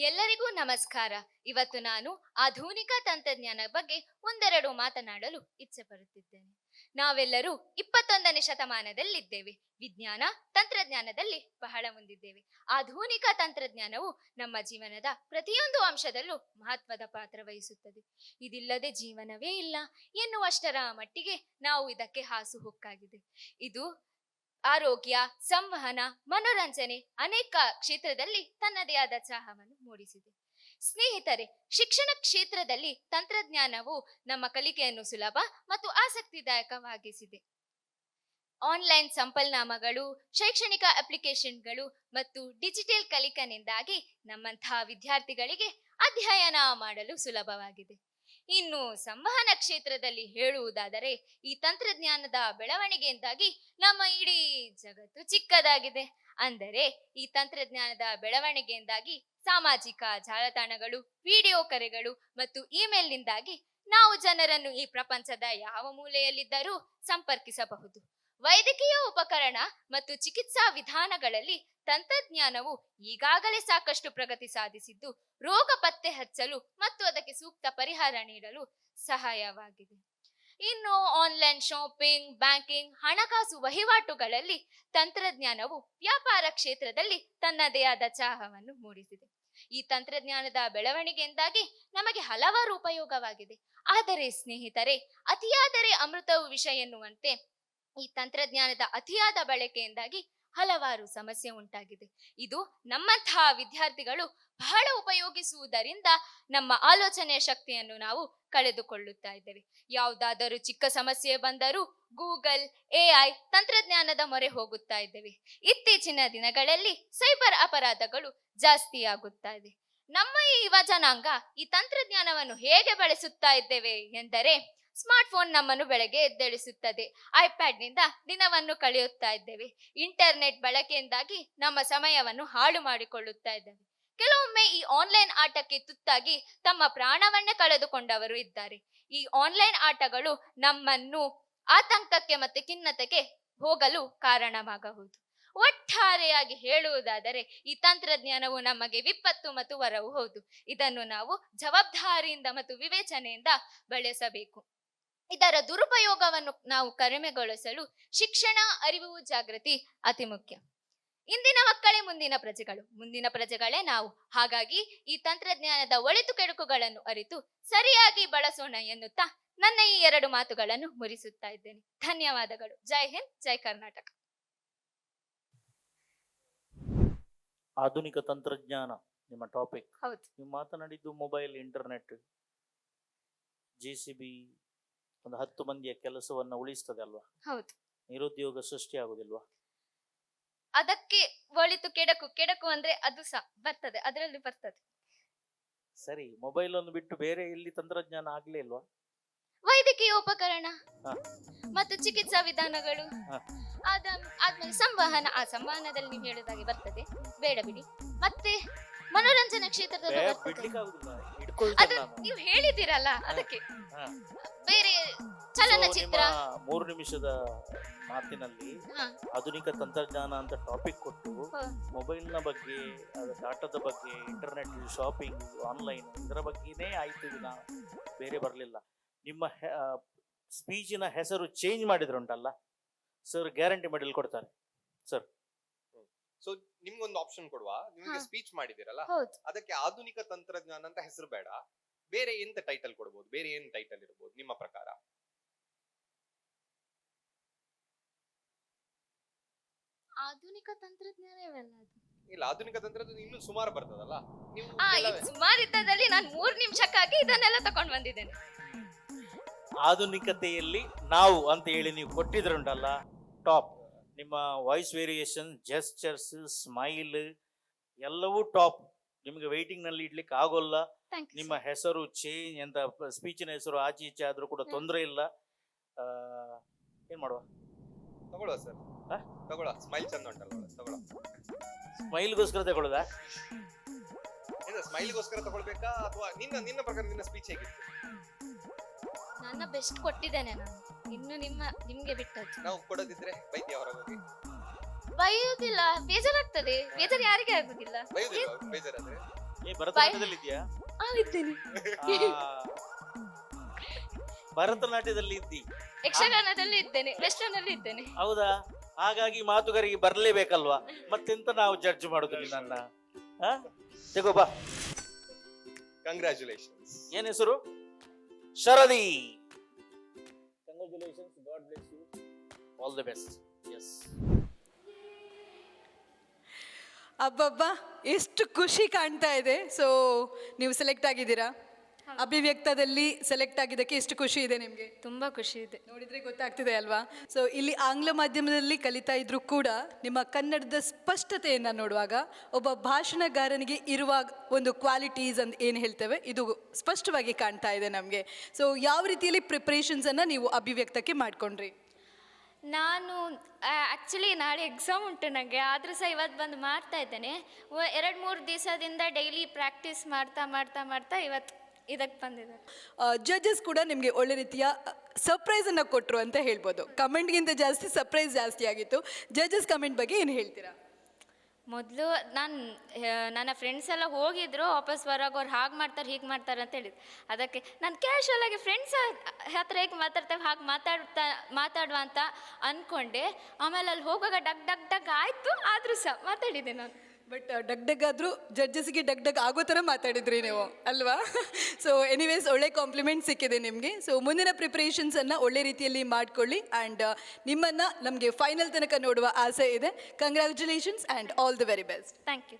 ಎಲ್ಲರಿಗೂ ನಮಸ್ಕಾರ. ಇವತ್ತು ನಾನು ಆಧುನಿಕ ತಂತ್ರಜ್ಞಾನ ಬಗ್ಗೆ ಒಂದೆರಡು ಮಾತನಾಡಲು ಇಚ್ಛೆ ಪಡುತ್ತಿದ್ದೇನೆ. ನಾವೆಲ್ಲರೂ 21ನೇ ಶತಮಾನದಲ್ಲಿದ್ದೇವೆ. ವಿಜ್ಞಾನ ತಂತ್ರಜ್ಞಾನದಲ್ಲಿ ಬಹಳ ಮುಂದಿದ್ದೇವೆ. ಆಧುನಿಕ ತಂತ್ರಜ್ಞಾನವು ನಮ್ಮ ಜೀವನದ ಪ್ರತಿಯೊಂದು ಅಂಶದಲ್ಲೂ ಮಹತ್ವದ ಪಾತ್ರ ವಹಿಸುತ್ತದೆ. ಇದಿಲ್ಲದೆ ಜೀವನವೇ ಇಲ್ಲ ಎನ್ನುವಷ್ಟರ ಮಟ್ಟಿಗೆ ನಾವು ಇದಕ್ಕೆ ಹಾಸುಹೊಕ್ಕಾಗಿದೆ. ಇದು ಆರೋಗ್ಯ, ಸಂವಹನ, ಮನೋರಂಜನೆ ಅನೇಕ ಕ್ಷೇತ್ರದಲ್ಲಿ ತನ್ನದೇ ಆದ ಚಾಹವನ್ನು ಮೂಡಿಸಿದೆ. ಸ್ನೇಹಿತರೆ, ಶಿಕ್ಷಣ ಕ್ಷೇತ್ರದಲ್ಲಿ ತಂತ್ರಜ್ಞಾನವು ನಮ್ಮ ಕಲಿಕೆಯನ್ನು ಸುಲಭ ಮತ್ತು ಆಸಕ್ತಿದಾಯಕವಾಗಿಸಿದೆ. ಆನ್ಲೈನ್ ಸಂಪನ್ಮೂಲಗಳು, ಶೈಕ್ಷಣಿಕ ಅಪ್ಲಿಕೇಶನ್ಗಳು ಮತ್ತು ಡಿಜಿಟಲ್ ಕಲಿಕೆನಿಂದಾಗಿ ನಮ್ಮಂತಹ ವಿದ್ಯಾರ್ಥಿಗಳಿಗೆ ಅಧ್ಯಯನ ಮಾಡಲು ಸುಲಭವಾಗಿದೆ. ಇನ್ನು ಸಂವಹನ ಕ್ಷೇತ್ರದಲ್ಲಿ ಹೇಳುವುದಾದರೆ, ಈ ತಂತ್ರಜ್ಞಾನದ ಬೆಳವಣಿಗೆಯಿಂದಾಗಿ ನಮ್ಮ ಇಡೀ ಜಗತ್ತು ಚಿಕ್ಕದಾಗಿದೆ. ಅಂದರೆ ಈ ತಂತ್ರಜ್ಞಾನದ ಬೆಳವಣಿಗೆಯಿಂದಾಗಿ ಸಾಮಾಜಿಕ ಜಾಲತಾಣಗಳು, ವಿಡಿಯೋ ಕರೆಗಳು ಮತ್ತು ಇಮೇಲ್ನಿಂದಾಗಿ ನಾವು ಜನರನ್ನು ಈ ಪ್ರಪಂಚದ ಯಾವ ಮೂಲೆಯಲ್ಲಿದ್ದರೂ ಸಂಪರ್ಕಿಸಬಹುದು. ವೈದ್ಯಕೀಯ ಉಪಕರಣ ಮತ್ತು ಚಿಕಿತ್ಸಾ ವಿಧಾನಗಳಲ್ಲಿ ತಂತ್ರಜ್ಞಾನವು ಈಗಾಗಲೇ ಸಾಕಷ್ಟು ಪ್ರಗತಿ ಸಾಧಿಸಿದ್ದು, ರೋಗ ಪತ್ತೆ ಹಚ್ಚಲು ಮತ್ತು ಅದಕ್ಕೆ ಸೂಕ್ತ ಪರಿಹಾರ ನೀಡಲು ಸಹಾಯವಾಗಿದೆ. ಇನ್ನು ಆನ್ಲೈನ್ ಶಾಪಿಂಗ್, ಬ್ಯಾಂಕಿಂಗ್, ಹಣಕಾಸು ವಹಿವಾಟುಗಳಲ್ಲಿ ತಂತ್ರಜ್ಞಾನವು ವ್ಯಾಪಾರ ಕ್ಷೇತ್ರದಲ್ಲಿ ತನ್ನದೇ ಆದ ಚಾಹವನ್ನು ಮೂಡಿಸಿದೆ. ಈ ತಂತ್ರಜ್ಞಾನದ ಬೆಳವಣಿಗೆಯಿಂದಾಗಿ ನಮಗೆ ಹಲವಾರು ಉಪಯೋಗವಾಗಿದೆ. ಆದರೆ ಸ್ನೇಹಿತರೆ, ಅತಿಯಾದರೆ ಅಮೃತವು ವಿಷ ಎನ್ನುವಂತೆ ಈ ತಂತ್ರಜ್ಞಾನದ ಅತಿಯಾದ ಬಳಕೆಯಿಂದಾಗಿ ಹಲವಾರು ಸಮಸ್ಯೆ ಉಂಟಾಗಿದೆ. ಇದು ನಮ್ಮಂತಹ ವಿದ್ಯಾರ್ಥಿಗಳು ಬಹಳ ಉಪಯೋಗಿಸುವುದರಿಂದ ನಮ್ಮ ಆಲೋಚನೆಯ ಶಕ್ತಿಯನ್ನು ನಾವು ಕಳೆದುಕೊಳ್ಳುತ್ತಾ ಇದ್ದೇವೆ. ಯಾವುದಾದರೂ ಚಿಕ್ಕ ಸಮಸ್ಯೆ ಬಂದರೂ ಗೂಗಲ್, AI ತಂತ್ರಜ್ಞಾನದ ಮೊರೆ ಹೋಗುತ್ತಾ ಇದ್ದೇವೆ. ಇತ್ತೀಚಿನ ದಿನಗಳಲ್ಲಿ ಸೈಬರ್ ಅಪರಾಧಗಳು ಜಾಸ್ತಿ ಆಗುತ್ತಾ ಇದೆ. ನಮ್ಮ ಈ ಯುವ ಜನಾಂಗ ಈ ತಂತ್ರಜ್ಞಾನವನ್ನು ಹೇಗೆ ಬಳಸುತ್ತಾ ಇದ್ದೇವೆ ಎಂದರೆ, ಸ್ಮಾರ್ಟ್ಫೋನ್ ನಮ್ಮನ್ನು ಬೆಳಗ್ಗೆ ಎದ್ದೇಳಿಸುತ್ತದೆ. ಐಪ್ಯಾಡ್ನಿಂದ ದಿನವನ್ನು ಕಳೆಯುತ್ತಾ ಇದ್ದೇವೆ. ಇಂಟರ್ನೆಟ್ ಬಳಕೆಯಿಂದಾಗಿ ನಮ್ಮ ಸಮಯವನ್ನು ಹಾಳು ಮಾಡಿಕೊಳ್ಳುತ್ತಾ ಇದ್ದೇವೆ. ಕೆಲವೊಮ್ಮೆ ಈ ಆನ್ಲೈನ್ ಆಟಕ್ಕೆ ತುತ್ತಾಗಿ ತಮ್ಮ ಪ್ರಾಣವನ್ನೇ ಕಳೆದುಕೊಂಡವರು ಇದ್ದಾರೆ. ಈ ಆನ್ಲೈನ್ ಆಟಗಳು ನಮ್ಮನ್ನು ಆತಂಕಕ್ಕೆ ಮತ್ತು ಖಿನ್ನತೆಗೆ ಹೋಗಲು ಕಾರಣವಾಗಬಹುದು. ಒಟ್ಟಾರೆಯಾಗಿ ಹೇಳುವುದಾದರೆ, ಈ ತಂತ್ರಜ್ಞಾನವು ನಮಗೆ ವಿಪತ್ತು ಮತ್ತು ವರವೂ ಹೌದು. ಇದನ್ನು ನಾವು ಜವಾಬ್ದಾರಿಯಿಂದ ಮತ್ತು ವಿವೇಚನೆಯಿಂದ ಬಳಸಬೇಕು. ಇದರ ದುರುಪಯೋಗವನ್ನು ನಾವು ಕಡಿಮೆಗೊಳಿಸಲು ಶಿಕ್ಷಣ, ಅರಿವು, ಜಾಗೃತಿ ಅತಿ ಮುಖ್ಯ. ಇಂದಿನ ಮಕ್ಕಳೇ ಮುಂದಿನ ಪ್ರಜೆಗಳು, ಮುಂದಿನ ಪ್ರಜೆಗಳೇ ನಾವು. ಹಾಗಾಗಿ ಈ ತಂತ್ರಜ್ಞಾನದ ಒಳಿತು ಕೆಡುಕುಗಳನ್ನು ಅರಿತು ಸರಿಯಾಗಿ ಬಳಸೋಣ ಎನ್ನುತ್ತಾ ನನ್ನ ಈ 2 ಮಾತುಗಳನ್ನು ಮುರಿಸುತ್ತಾ ಇದ್ದೇನೆ. ಧನ್ಯವಾದಗಳು. ಜೈ ಹಿಂದ್, ಜೈ ಕರ್ನಾಟಕ. ಆಧುನಿಕ ತಂತ್ರಜ್ಞಾನ ನಿಮ್ಮ ಟಾಪಿಕ್. ಹೌದು. ನೀವು ಮಾತನಾಡಿದ್ದು ಮೊಬೈಲ್, ಇಂಟರ್ನೆಟ್, JCB ಒಂದು 10 ಮಂದಿಯ ಕೆಲಸವನ್ನ ಉಳಿಸ್ತದೆ ಅಲ್ವಾ? ಹೌದು. ನಿರುದ್ಯೋಗ ಸೃಷ್ಟಿ ಆಗುದಿಲ್ವಾ? ಅದಕ್ಕೆ ಒಳಿತು ಕೆಡಕು ಅಂದ್ರೆ ಅದು ಸಹ ಬರ್ತದೆ, ಅದರಲ್ಲಿ ಬರ್ತದೆ. ಸರಿ, ಮೊಬೈಲ್ ಅನ್ನು ಬಿಟ್ಟು ಬೇರೆ ಎಲ್ಲಿ ತಂತ್ರಜ್ಞಾನ ಆಗ್ಲೇ ಇಲ್ವಾ? ವೈದ್ಯಕೀಯ ಉಪಕರಣ ಮತ್ತು ಚಿಕಿತ್ಸಾ ವಿಧಾನಗಳು, ಆದ್ಮೇಲೆ ಸಂವಹನ. ಆ ಸಂವಹನದಲ್ಲಿ ನೀವು ಹೇಳುದಾಗೆ ಬರ್ತದೆ, ಬೇಡ ಬಿಡಿ. ಮತ್ತೆ ಮನೋರಂಜನಾ ಕ್ಷೇತ್ರದಲ್ಲಿ ಅದು ನೀವು ಹೇಳಿದಿರಲ್ಲ, ಅದಕ್ಕೆ ಬೇರೆ ಚಲನಚಿತ್ರ. 3 ನಿಮಿಷದ ಮಾತಿನಲ್ಲಿ ಆಧುನಿಕ ತಂತ್ರಜ್ಞಾನ ಅಂತ ಟಾಪಿಕ್ ಕೊಟ್ಟು ಮೊಬೈಲ್ ನ ಬಗ್ಗೆ, ಡಾಟಾದ ಬಗ್ಗೆ, ಇಂಟರ್ನೆಟ್, ಶಾಪಿಂಗ್, ಆನ್ಲೈನ್ ಇದರ ಬಗ್ಗೆನೇ ಆಯ್ತು. ನಾವು ಬೇರೆ ಬರಲಿಲ್ಲ. ನಿಮ್ಮ ಸ್ಪೀಚಿನ ಹೆಸರು ಚೇಂಜ್ ಮಾಡಿದ್ರುಂಟಲ್ಲ ಸರ್, ಗ್ಯಾರಂಟಿ ಮಾಡಿ ಕೊಡ್ತಾರೆ ಸರ್. ಸೊ ನಿಮ್ಗೊಂದು ಆಪ್ಷನ್ ಕೊಡುವ, ನಿಮ್ಗೆ ಸ್ಪೀಚ್ ಮಾಡಿದಿರಲ್ಲ, ಅದಕ್ಕೆ ಆಧುನಿಕ ತಂತ್ರಜ್ಞಾನ ಅಂತ ಹೆಸರು ಬೇಡ, ಬೇರೆ ಎಂತ ಟೈಟಲ್ ಕೊಡಬಹುದು? ಬೇರೆ ಏನ್ ಟೈಟಲ್ ಇರಬಹುದು ನಿಮ್ಮ ಪ್ರಕಾರ? ಆಧುನಿಕ ತಂತ್ರಜ್ಞಾನವಲ್ಲ ಅದು. ಇಲ್ಲ, ಆಧುನಿಕ ತಂತ್ರಜ್ಞಾನ ಇನ್ನೂ ಸುಮಾರು ಬರ್ತದಲ್ಲ. ನೀವು ಸುಮಾರು ಇದ್ದದಲ್ಲಿ ನಾನು 3 ನಿಮಿಷಕ್ಕಾಗಿ ಇದನ್ನೆಲ್ಲ ತಗೊಂಡು ಬಂದಿದ್ದೇನೆ. ಆಧುನಿಕತೆಯಲ್ಲಿ ನಾವು ಅಂತ ಹೇಳಿ ನೀವು ಕೊಟ್ಟಿದ್ರುಂಟಲ್ಲ ಟಾಪ್. ನಿಮ್ಮ ವಾಯ್ಸ್ ವೇರಿಯೇಷನ್, ಜೆಸ್ಚರ್ಸ್, ಸ್ಮೈಲ್ ಎಲ್ಲವೂ ಟಾಪ್. ನಿಮಗೆ ವೈಟಿಂಗ್ ನಲ್ಲಿ ಇಡ್ಲಿಕ್ಕೆ ಆಗೋಲ್ಲ. ನಿಮ್ಮ ಹೆಸರು ಚೇಂಜ್ ಅಂತ, ಸ್ಪೀಚಿನ ಹೆಸರು ಆಚೆ ಈಚೆ ಆದ್ರೂ ಕೂಡ ತೊಂದರೆ ಇಲ್ಲ. ಏನ್ ಮಾಡುವ? ತಗೊಳ್ಳುವ ಸರ್, ತಗೊಳ್ಳ. ಸ್ಮೈಲ್ ಚಂದ ಉಂಟಲ್ಲ, ತಗೊಳ್ಳ. ಸ್ಮೈಲ್ಗೋಸ್ಕರ ತಗೊಳ್ಳೋದಾ? ಸ್ಮೈಲ್ಗೋಸ್ಕರ ತಗೊಳ್ಬೇಕಾ ಅಥವಾ ನಿನ್ನ ಪ್ರಕಾರ ನಿನ್ನ ಸ್ಪೀಚ್ ಹೇಗಿತ್ತು? ನನ್ನ ಬೆಸ್ಟ್ ಕೊಟ್ಟಿದ್ದೇನೆ ನಾನು. ಇನ್ನು ನಿಮ್ಗೆ ಬಿಟ್ಟದ್ದು. ನಾವು ಕೊಡೋದಿದ್ರೆ ಬೈತಿ ಹೊರಗೋಗಿ. ಬೈಯುವುದಿಲ್ಲ, ಬೇಜಾರಾಗ್ತದೆ. ಬೇಜಾರು ಯಾರಿಗೆ ಆಗುದಿಲ್ಲ? ಬೇಜಾರಾದ್ರೆ ಭರತನಾಟ್ಯದಲ್ಲಿ ಇದೆಯಾ? ಇದ್ದೇನೆ. ಭರತನಾಟ್ಯದಲ್ಲಿ ಇದ್ದಿ, ಯಕ್ಷಗಾನದಲ್ಲಿ ಇದ್ದೇನೆ, ವೆಸ್ಟರ್ನ್ ಅಲ್ಲಿ ಇದ್ದೇನೆ. ಹೌದಾ? ಹಾಗಾಗಿ ಮಾತುಗಾರಿಗೆ ಬರ್ಲೇಬೇಕಲ್ವಾ? ಮತ್ತೆಂತ ನಾವು ಜಡ್ಜ್ ಮಾಡುದು ನಿನ್ನ? ತೆಗೋ ಬಾ. ಕಂಗ್ರ್ಯಾಚುಲೇಷನ್ಸ್. ಏನ್ ಹೆಸರು? Sharadi. Congratulations, god bless you, all the best. Yes. ಅಬ್ಬಬ್ಬಾ, ಎಷ್ಟು ಖುಷಿ ಕಾಣ್ತಾ ಇದೆ. ಸೊ ನೀವು ಸೆಲೆಕ್ಟ್ ಆಗಿದ್ದೀರಾ, ಅಭಿವ್ಯಕ್ತದಲ್ಲಿ ಸೆಲೆಕ್ಟ್ ಆಗಿದ್ದಕ್ಕೆ ಎಷ್ಟು ಖುಷಿ ಇದೆ ನಿಮಗೆ? ತುಂಬಾ ಖುಷಿ ಇದೆ. ನೋಡಿದ್ರೆ ಗೊತ್ತಾಗ್ತಿದೆ ಅಲ್ವಾ? ಸೊ ಇಲ್ಲಿ ಆಂಗ್ಲ ಮಾಧ್ಯಮದಲ್ಲಿ ಕಲಿತಾ ಇದ್ರು ಕೂಡ ನಿಮ್ಮ ಕನ್ನಡದ ಸ್ಪಷ್ಟತೆಯನ್ನು ನೋಡುವಾಗ ಒಬ್ಬ ಭಾಷಣಗಾರನಿಗೆ ಇರುವ ಒಂದು ಕ್ವಾಲಿಟೀಸ್ ಅಂತ ಏನು ಹೇಳ್ತೇವೆ ಇದು ಸ್ಪಷ್ಟವಾಗಿ ಕಾಣ್ತಾ ಇದೆ ನಮಗೆ. ಸೊ ಯಾವ ರೀತಿಯಲ್ಲಿ ಪ್ರಿಪ್ರೇಷನ್ಸನ್ನು ನೀವು ಅಭಿವ್ಯಕ್ತಕ್ಕೆ ಮಾಡ್ಕೊಂಡ್ರಿ? ನಾನು ಆ್ಯಕ್ಚುಲಿ ನಾಳೆ ಎಕ್ಸಾಮ್ ಉಂಟು ನನಗೆ, ಆದರೂ ಸಹ ಇವತ್ತು ಬಂದು ಮಾಡ್ತಾ ಇದ್ದೇನೆ. 2-3 ದಿವಸದಿಂದ ಡೈಲಿ ಪ್ರಾಕ್ಟೀಸ್ ಮಾಡ್ತಾ ಮಾಡ್ತಾ ಮಾಡ್ತಾ ಇವತ್ತು ಇದಕ್ಕೆ ಬಂದಿದ್ದಾರೆ. ಜಡ್ಜಸ್ ಕೂಡ ನಿಮಗೆ ಒಳ್ಳೆ ರೀತಿಯ ಸರ್ಪ್ರೈಸನ್ನು ಕೊಟ್ಟರು ಅಂತ ಹೇಳ್ಬೋದು. ಕಮೆಂಟ್ಗಿಂತ ಜಾಸ್ತಿ ಸರ್ಪ್ರೈಸ್ ಜಾಸ್ತಿ ಆಗಿತ್ತು. ಜಡ್ಜಸ್ ಕಮೆಂಟ್ ಬಗ್ಗೆ ಏನು ಹೇಳ್ತೀರಾ? ಮೊದಲು ನನ್ನ ಫ್ರೆಂಡ್ಸ್ ಎಲ್ಲ ಹೋಗಿದ್ರು, ವಾಪಸ್ ಬರೋಕೆ ಅವ್ರು ಹಾಗೆ ಮಾಡ್ತಾರೆ ಹೀಗೆ ಮಾಡ್ತಾರೆ ಅಂತ ಹೇಳಿದ್ರು. ಅದಕ್ಕೆ ನಾನು ಕ್ಯಾಶುವಲ್ ಆಗಿ ಫ್ರೆಂಡ್ಸ್ ಹತ್ರ ಹೇಗೆ ಮಾತಾಡ್ತೇವೆ ಹಾಗೆ ಮಾತಾಡುವ ಅಂತ ಅಂದ್ಕೊಂಡೆ. ಆಮೇಲೆ ಅಲ್ಲಿ ಹೋಗುವಾಗ ಡಗ್ ಡಗ್ ಡಗ್ ಆಯಿತು, ಆದರೂ ಸಹ ಮಾತಾಡಿದೆ ನಾನು. ಬಟ್ ಡಗ್ ಡಗ್ ಆದರೂ ಜಡ್ಜಸ್ಗೆ ಡಗ್ ಡಗ್ ಆಗೋ ಥರ ಮಾತಾಡಿದ್ರಿ ನೀವು ಅಲ್ವಾ? ಸೊ ಎನಿವೇಸ್ ಒಳ್ಳೆ ಕಾಂಪ್ಲಿಮೆಂಟ್ ಸಿಕ್ಕಿದೆ ನಿಮಗೆ. ಸೊ ಮುಂದಿನ ಪ್ರಿಪ್ರೇಷನ್ಸನ್ನು ಒಳ್ಳೆ ರೀತಿಯಲ್ಲಿ ಮಾಡಿಕೊಳ್ಳಿ ಆ್ಯಂಡ್ ನಿಮ್ಮನ್ನು ನಮಗೆ ಫೈನಲ್ ತನಕ ನೋಡುವ ಆಸೆ ಇದೆ. Congratulations and all the very best. Thank you.